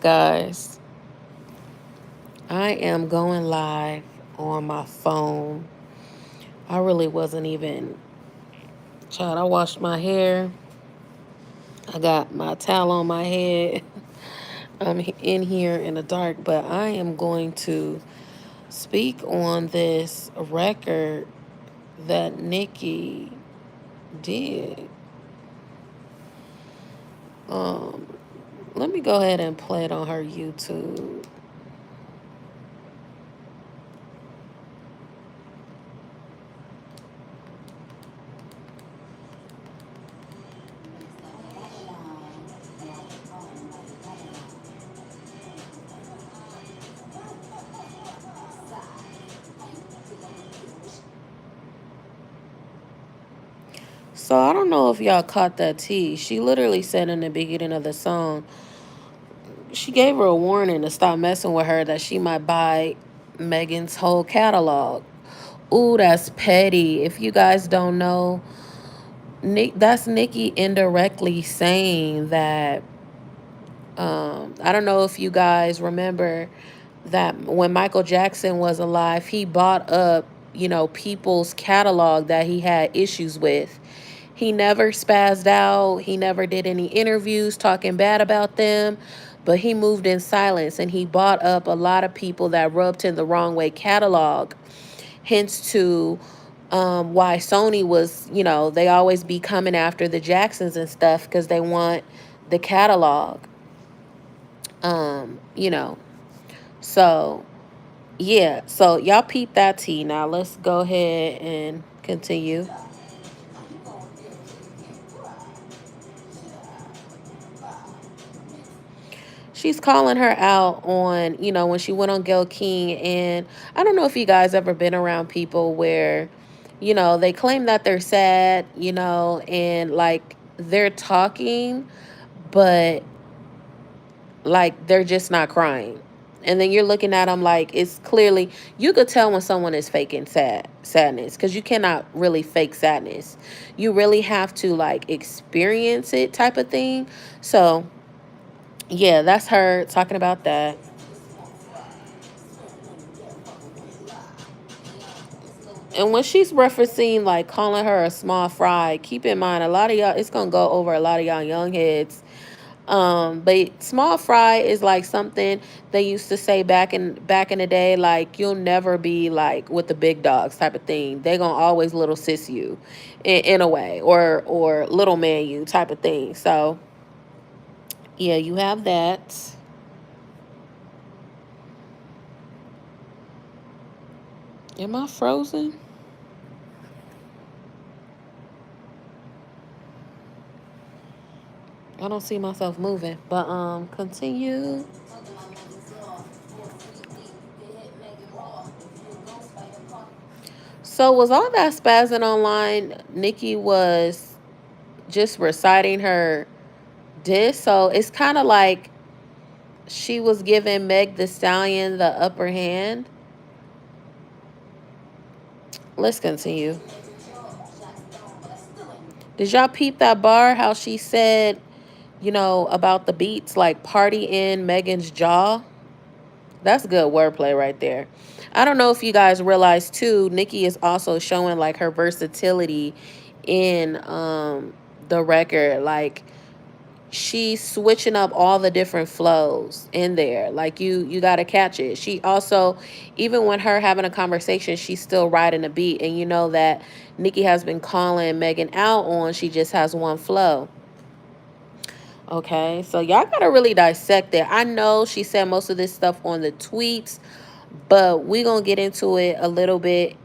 Guys, I am going live on my phone. I really wasn't even. Child, I washed my hair. I got my towel on my head. I'm in here in the dark, but I am going to speak on this record that Nicki did. Um, Let me go ahead and play it on her YouTube. So I don't know if y'all caught that tea. She literally said in the beginning of the song, she gave her a warning to stop messing with her that she might buy Megan's whole catalog. Ooh, that's petty. If you guys don't know, that's Nicki indirectly saying that. I don't know if you guys remember that when Michael Jackson was alive, he bought up, people's catalog that he had issues with. He never spazzed out. He never did any interviews talking bad about them, but he moved in silence and he bought up a lot of people that rubbed him the wrong way catalog. Hence to why Sony was, they always be coming after the Jacksons and stuff because they want the catalog. You know. So yeah, so y'all peep that tea. Now let's go ahead and continue. She's calling her out on, when she went on Gayle King. And I don't know if you guys ever been around people where, they claim that they're sad, and like they're talking, but like they're just not crying. And then you're looking at them like it's clearly you could tell when someone is faking sadness because you cannot really fake sadness. You really have to like experience it type of thing. So yeah, that's her talking about that. And when she's referencing like calling her a small fry, keep in mind a lot of y'all, it's gonna go over a lot of y'all young heads. But small fry is like something they used to say back in the day, like you'll never be like with the big dogs type of thing. They gonna always little sis you, in a way, or little man you type of thing. So yeah, you have that. Am I frozen? I don't see myself moving, but continue. So was all that spazzing online? Nikki was just reciting her diss. So it's kind of like she was giving Meg the Stallion the upper hand. Let's continue. Did y'all peep that bar? How she said, about the beats like party in Megan's jaw? That's good wordplay right there. I don't know if you guys realize too, Nicki is also showing like her versatility in the record. Like she's switching up all the different flows in there. Like you got to catch it. She also, even when her having a conversation, she's still riding a beat. And you know that Nicki has been calling Megan out on she just has one flow. Okay, so y'all gotta really dissect it. I know she said most of this stuff on the tweets, but we gonna get into it a little bit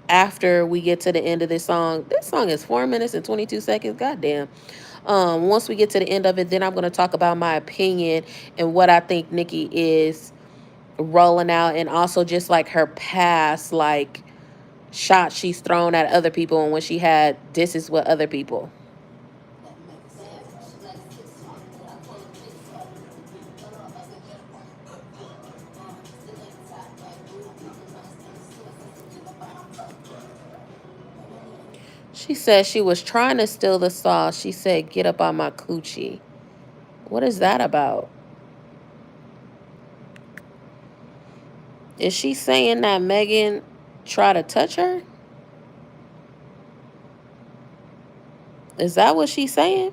after we get to the end of this song. This song is 4 minutes and 22 seconds. Goddamn. Once we get to the end of it, then I'm gonna talk about my opinion and what I think Nicki is rolling out, and also just like her past like shots she's thrown at other people and when she had disses with other people. She said she was trying to steal the sauce. She said, "Get up on my coochie." What is that about? Is she saying that Megan tried to touch her? Is that what she's saying?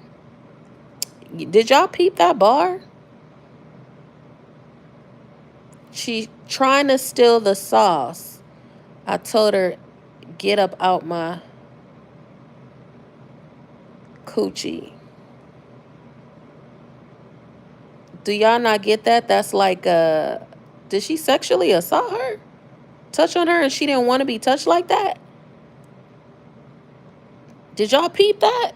Did y'all peep that bar? She trying to steal the sauce. I told her, get up out my coochie. Do y'all not get that? That's like, did she sexually assault her? Touch on her and she didn't want to be touched like that? Did y'all peep that?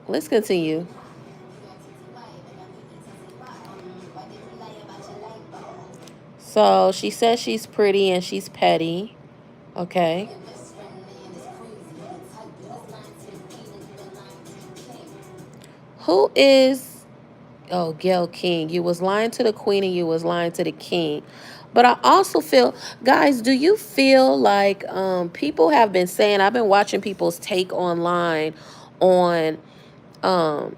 Let's continue. So she says she's pretty and she's petty. Okay. Who is, oh, Gail King? You was lying to the queen and you was lying to the king. But I also feel, guys, do you feel like people have been saying, I've been watching people's take online on um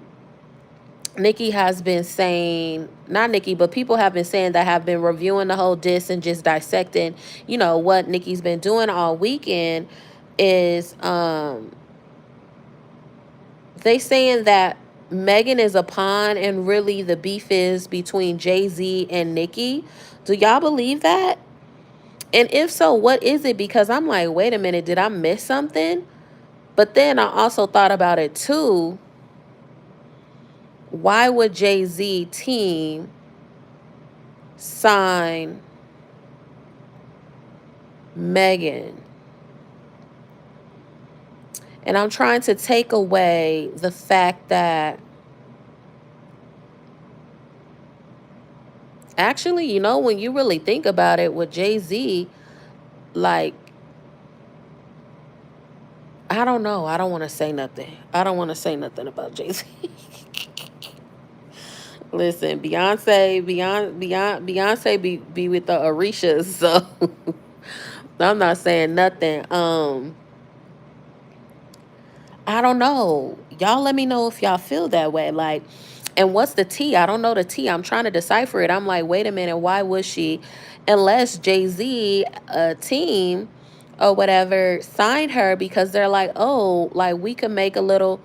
Nicki has been saying, not Nicki, but people have been saying that have been reviewing the whole diss and just dissecting, what Nicki's been doing all weekend is they saying that Megan is a pawn and really the beef is between Jay-Z and Nicki. Do y'all believe that? And if so, what is it? Because I'm like, wait a minute, did I miss something? But then I also thought about it too. Why would Jay-Z team sign Megan? And I'm trying to take away the fact that actually, when you really think about it with Jay-Z, like, I don't know. I don't want to say nothing. I don't want to say nothing about Jay-Z. Listen, Beyonce be with the Orishas, so I'm not saying nothing. I don't know. Y'all let me know if y'all feel that way. Like, and what's the T? I don't know the T. I'm trying to decipher it. I'm like, wait a minute, why would she? Unless Jay-Z, team or whatever, signed her because they're like, oh, like we could make a little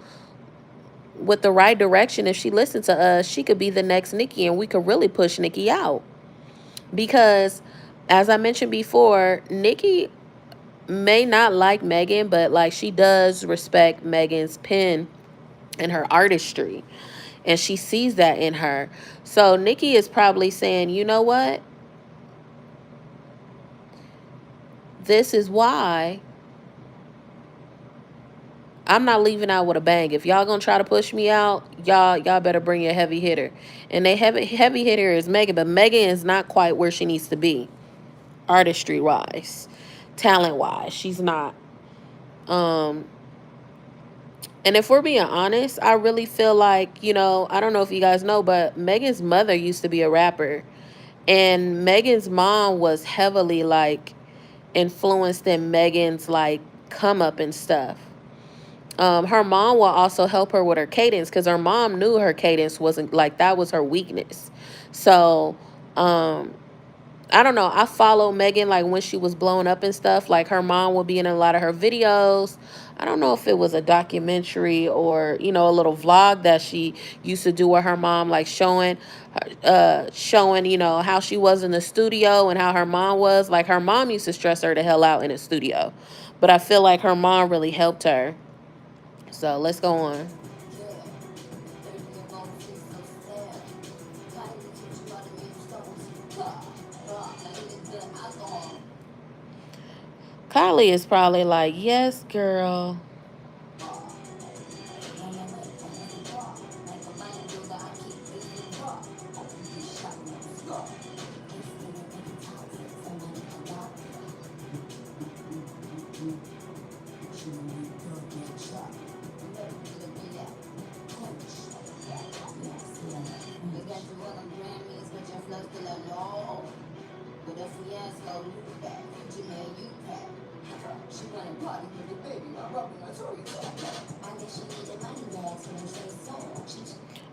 with the right direction. If she listened to us, she could be the next Nicki and we could really push Nicki out. Because as I mentioned before, Nicki may not like Megan, but like she does respect Megan's pen and her artistry. And she sees that in her. So Nicki is probably saying, you know what? This is why I'm not leaving out with a bang. If y'all gonna try to push me out, y'all better bring a heavy hitter. And they heavy hitter is Megan, but Megan is not quite where she needs to be, artistry wise, talent wise. She's not. Um, and if we're being honest, I really feel like, I don't know if you guys know, but Megan's mother used to be a rapper. And Megan's mom was heavily like influenced in Megan's like come up and stuff. Her mom will also help her with her cadence because her mom knew her cadence wasn't like that was her weakness. So, I don't know. I follow Megan like when she was blowing up and stuff. Like her mom would be in a lot of her videos. I don't know if it was a documentary or a little vlog that she used to do with her mom, like showing how she was in the studio and how her mom was. Like her mom used to stress her the hell out in the studio, but I feel like her mom really helped her. So let's go on. Kylie is probably like, yes, girl.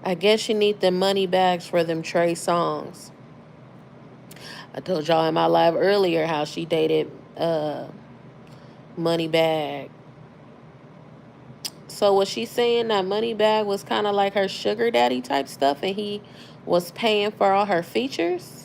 I guess she need the money bags for them Trey songs. I told y'all in my live earlier how she dated Moneybag. So was she saying that Moneybag was kind of like her sugar daddy type stuff, and he was paying for all her features?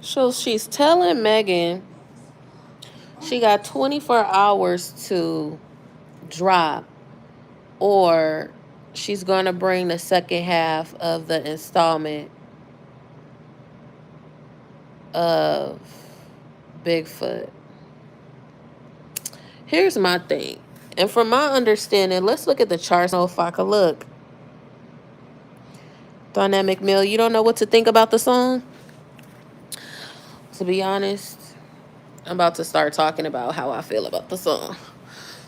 So she's telling Megan she got 24 hours to drop, or she's going to bring the second half of the installment of Bigfoot. Here's my thing. And from my understanding, let's look at the charts. I don't know if I could look. Dynamic Mill, you don't know what to think about the song? To be honest, I'm about to start talking about how I feel about the song.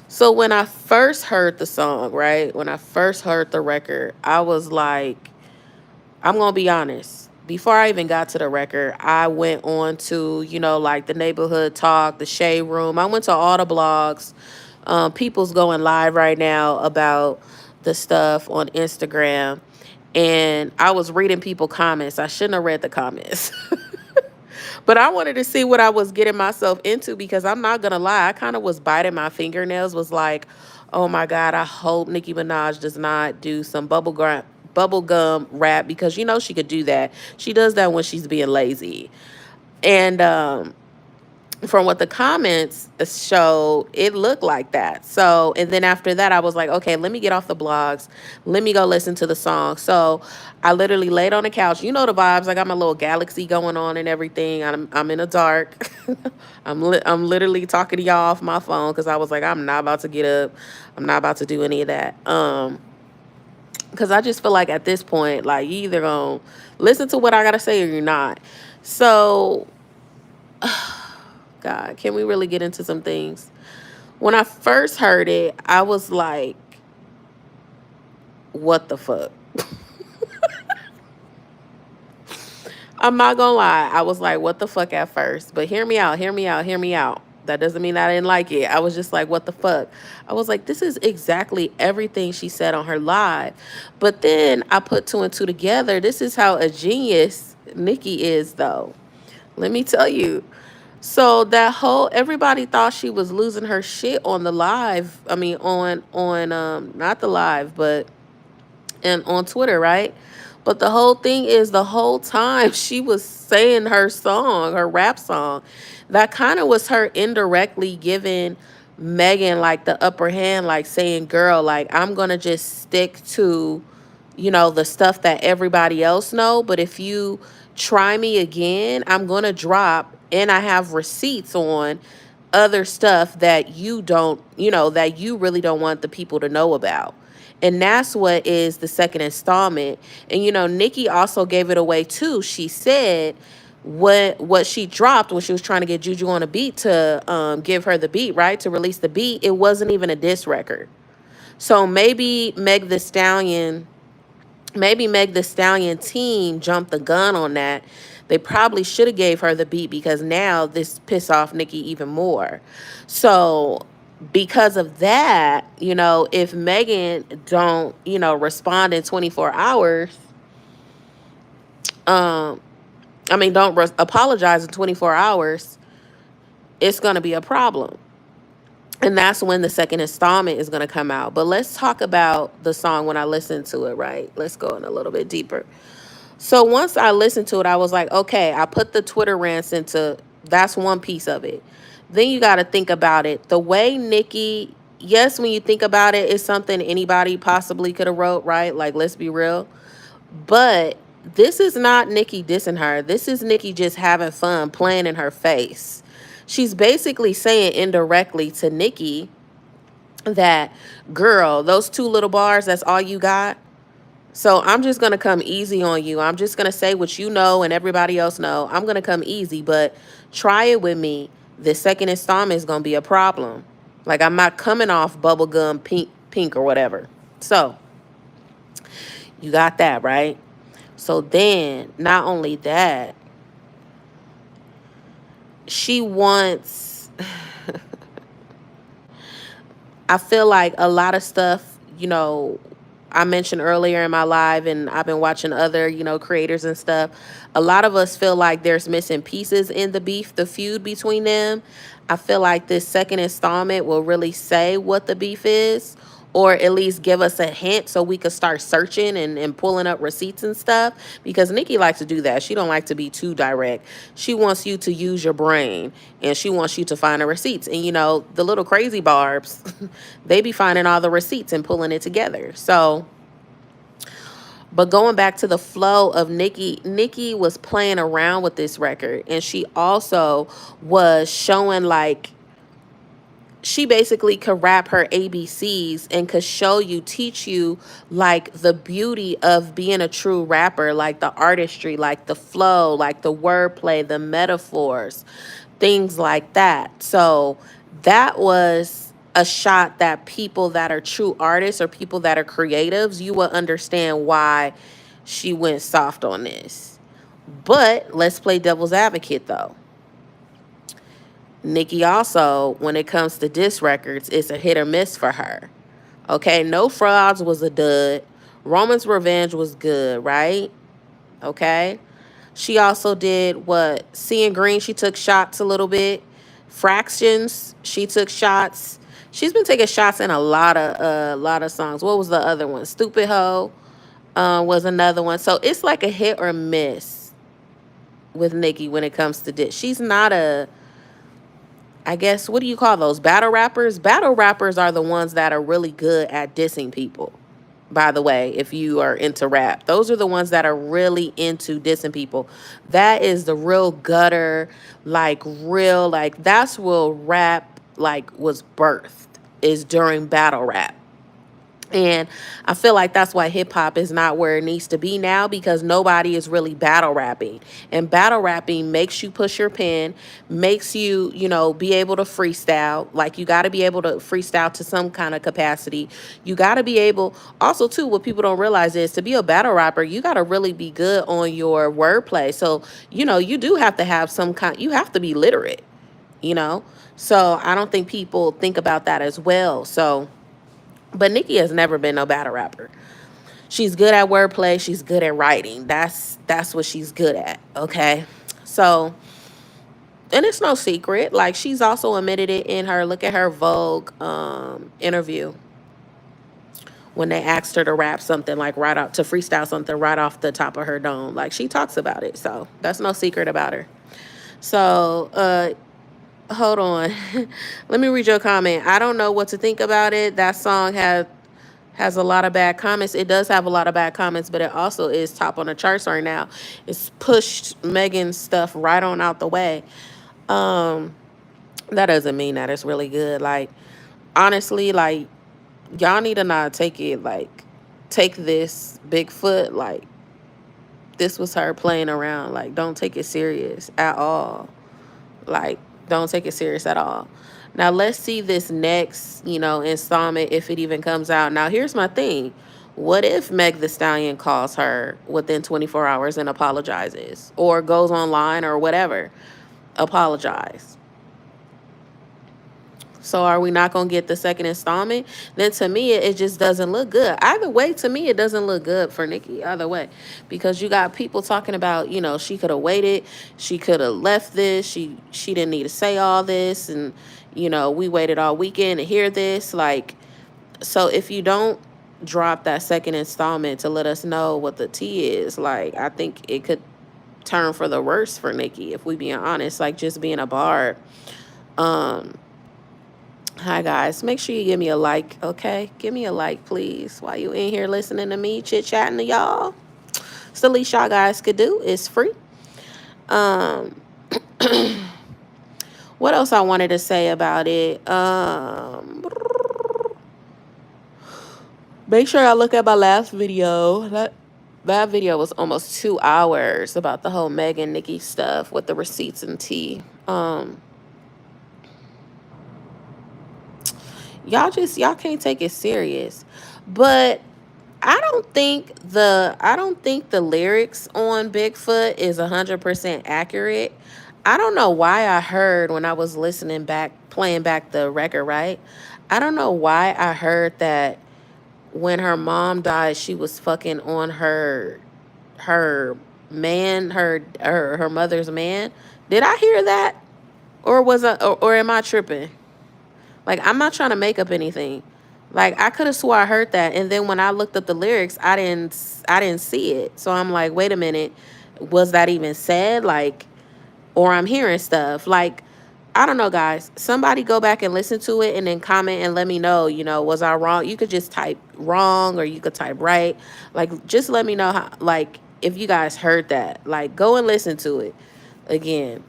So when I first heard the song, right? When I first heard the record, I was like, I'm going to be honest. Before I even got to the record, I went on to, like the Neighborhood Talk, the Shade Room. I went to all the blogs. People's going live right now about the stuff on Instagram. And I was reading people comments. I shouldn't have read the comments. But I wanted to see what I was getting myself into, because I'm not going to lie. I kind of was biting my fingernails, was like, oh my God, I hope Nicki Minaj does not do some bubblegum rap, because she could do that. She does that when she's being lazy. And from what the comments show, it looked like that. So, and then after that, I was like, okay, let me get off the blogs. Let me go listen to the song. So I literally laid on the couch. You know the vibes. I got my little galaxy going on and everything. I'm in the dark. I'm literally talking to y'all off my phone, because I was like, I'm not about to get up. I'm not about to do any of that. Because I just feel like at this point, like, you either gonna listen to what I gotta say or you're not. So God, can we really get into some things? When I first heard it, I was like, what the fuck? I'm not gonna lie. I was like, what the fuck at first? But hear me out, hear me out, hear me out. That doesn't mean I didn't like it. I was just like, what the fuck? I was like, this is exactly everything she said on her live. But then I put two and two together. This is how a genius Nicki is, though. Let me tell you. So that whole, everybody thought she was losing her shit on the live. I mean, on not the live, but and on Twitter, right? But the whole thing is, the whole time she was saying her song, her rap song, that kind of was her indirectly giving Megan like the upper hand, like saying, girl, like, I'm gonna just stick to, the stuff that everybody else know. But if you try me again, I'm gonna drop, and I have receipts on other stuff that you don't, that you really don't want the people to know about. And that's what is the second installment. And Nicki also gave it away too. She said what she dropped when she was trying to get Juju on a beat to give her the beat, right? To release the beat, it wasn't even a diss record. So maybe Meg the Stallion team jumped the gun on that. They probably should have gave her the beat, because now this piss off Nicki even more. So because of that, if Megan don't, respond in 24 hours, um, don't apologize in 24 hours, it's going to be a problem. And that's when the second installment is going to come out. But let's talk about the song when I listen to it, right? Let's go in a little bit deeper. So once I listened to it, I was like, okay, I put the Twitter rants into, that's one piece of it. Then you got to think about it. The way Nicki, yes, when you think about it, it's something anybody possibly could have wrote, right? Like, let's be real. But this is not Nicki dissing her. This is Nicki just having fun, playing in her face. She's basically saying indirectly to Nicki that, girl, those two little bars, that's all you got. So I'm just going to come easy on you. I'm just going to say what you know and everybody else know. I'm going to come easy, but try it with me. The second installment is going to be a problem. Like, I'm not coming off bubblegum pink or whatever. So you got that, right? So then, not only that, she wants, I feel like a lot of stuff, I mentioned earlier in my live, and I've been watching other, creators and stuff. A lot of us feel like there's missing pieces in the beef, the feud between them. I feel like this second installment will really say what the beef is, or at least give us a hint so we could start searching and pulling up receipts and stuff. Because Nicki likes to do that. She don't like to be too direct. She wants you to use your brain, and she wants you to find the receipts. And, the little crazy barbs, they be finding all the receipts and pulling it together. So, but going back to the flow of Nicki was playing around with this record, and she also was showing, like, she basically could rap her ABCs and could teach you, like, the beauty of being a true rapper, like the artistry, like the flow, like the wordplay, the metaphors, things like that. So that was a shot that people that are true artists or people that are creatives, you will understand why she went soft on this. But let's play devil's advocate, though. Nicki also, when it comes to diss records, it's a hit or miss for her. Okay, No Frauds was a dud. Roman's Revenge was good, right? Okay. She also did what? Seeing Green, she took shots a little bit. Fractions, she took shots. She's been taking shots in a lot of songs. What was the other one? Stupid Hoe was another one. So it's like a hit or miss with Nicki when it comes to diss. She's not a, I guess, what do you call those? Battle rappers? Battle rappers are the ones that are really good at dissing people. By the way, if you are into rap, those are the ones that are really into dissing people. That is the real gutter, like, real, like, that's where rap, like, was birthed, is during battle rap. And I feel like that's why hip hop is not where it needs to be now, because nobody is really battle rapping. And battle rapping makes you push your pen, makes you, be able to freestyle. Like, you got to be able to freestyle to some kind of capacity. You got to be able, also, too, what people don't realize is, to be a battle rapper, you got to really be good on your wordplay. So, you do have to have you have to be literate, So I don't think people think about that as well. So, but Nicki has never been no battle rapper. She's good at wordplay. She's good at writing. That's what she's good at, okay? So, and it's no secret. Like, she's also admitted it in her, look at her Vogue interview, when they asked her to rap something, like, to freestyle something right off the top of her dome. Like, she talks about it. So that's no secret about her. So, hold on. Let me read your comment. I don't know what to think about it. That song has a lot of bad comments. It does have a lot of bad comments, but it also is top on the charts right now. It's pushed Megan's stuff right on out the way. That doesn't mean that it's really good. Like, honestly, like, y'all need to not take it, like, take this Bigfoot, like, this was her playing around. Like, don't take it serious at all. Like, don't take it serious at all. Now let's see this next, installment if it even comes out. Now here's my thing. What if Meg the Stallion calls her within 24 hours and apologizes or goes online or whatever? Apologize. So are we not going to get the second installment? Then to me, it just doesn't look good. Either way, to me, it doesn't look good for Nicki. Either way. Because you got people talking about, she could have waited. She could have left this. She didn't need to say all this. And, we waited all weekend to hear this. Like, so if you don't drop that second installment to let us know what the tea is, like, I think it could turn for the worse for Nicki, if we being honest. Like, just being a barb. Hi guys, make sure you give me a like, okay? Give me a like, please, while you in here listening to me chit-chatting to y'all. It's the least y'all guys could do. It's free. What else I wanted to say about it? Make sure y'all look at my last video. That video was almost 2 hours about the whole Meg and Nicki stuff with the receipts and tea. Y'all can't take it serious. But I don't think the lyrics on Bigfoot is 100% accurate. I don't know why I heard when I was playing back the record, right? I don't know why I heard that when her mom died, she was fucking on her man, her mother's man. Did I hear that? Or am I tripping? Like, I'm not trying to make up anything. Like, I could have swore I heard that, and then when I looked up the lyrics, I didn't see it. So I'm like, wait a minute, was that even said? Like, or I'm hearing stuff. Like, I don't know, guys. Somebody go back and listen to it and then comment and let me know, was I wrong? You could just type wrong or you could type right. Like, just let me know how, like, if you guys heard that. Like, go and listen to it again.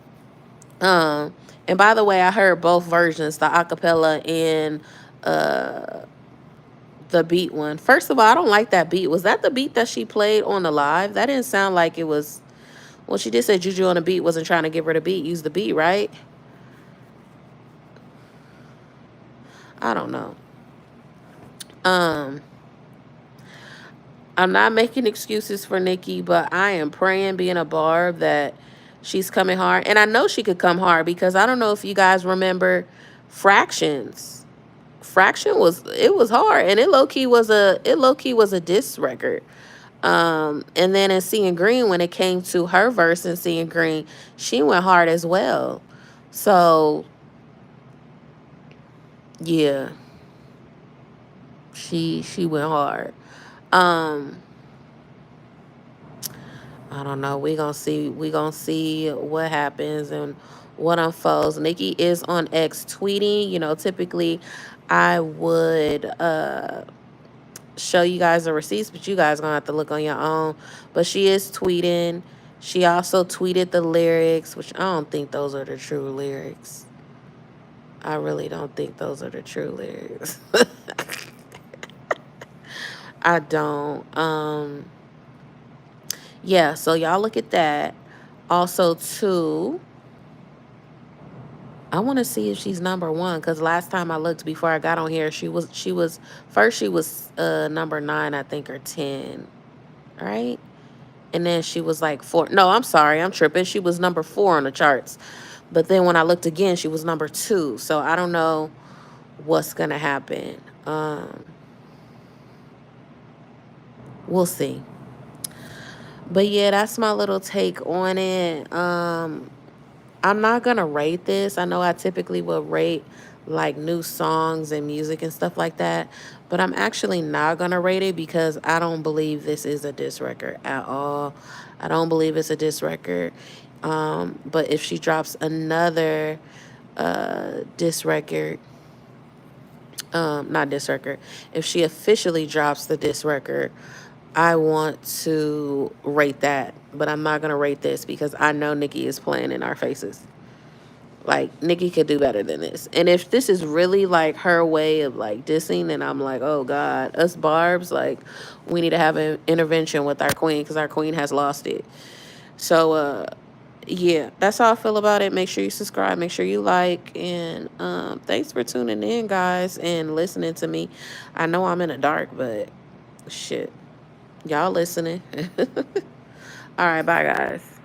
And by the way, I heard both versions, the acapella and the beat one. First of all, I don't like that beat. Was that the beat that she played on the live? That didn't sound like it was. Well, she did say Juju on the beat wasn't trying to give her the beat. Use the beat, right? I don't know. I'm not making excuses for Nicki, but I am praying, being a barb, that she's coming hard. And I know she could come hard because I don't know if you guys remember Fractions. Fraction was hard, and it low key was a diss record. And then in Seeing Green, when it came to her verse in Seeing Green, she went hard as well. So yeah, she went hard. I don't know. We gonna see what happens and what unfolds. Nicki is on X tweeting. Typically I would show you guys the receipts, but you guys gonna have to look on your own. But she is tweeting. She also tweeted the lyrics, which I don't think those are the true lyrics. I really don't think those are the true lyrics. I don't. Yeah, so y'all look at that. Also, too, I want to see if she's number one, because last time I looked before I got on here, she was number 9, I think, or 10, right? And then she was like 4. No, I'm sorry, I'm tripping. She was number 4 on the charts. But then when I looked again, she was number 2. So I don't know what's gonna happen. We'll see. But yeah, that's my little take on it. I'm not gonna rate this. I know I typically will rate like new songs and music and stuff like that, but I'm actually not gonna rate it because I don't believe this is a diss record at all. I don't believe it's a diss record. But if she drops another diss record, not diss record, if she officially drops the diss record, I want to rate that, but I'm not going to rate this because I know Nicki is playing in our faces. Like, Nicki could do better than this. And if this is really, like, her way of, like, dissing, then I'm like, oh, God. Us barbs, like, we need to have an intervention with our queen because our queen has lost it. So, yeah, that's how I feel about it. Make sure you subscribe, make sure you like, and thanks for tuning in, guys, and listening to me. I know I'm in the dark, but shit, y'all listening. All right, bye, guys.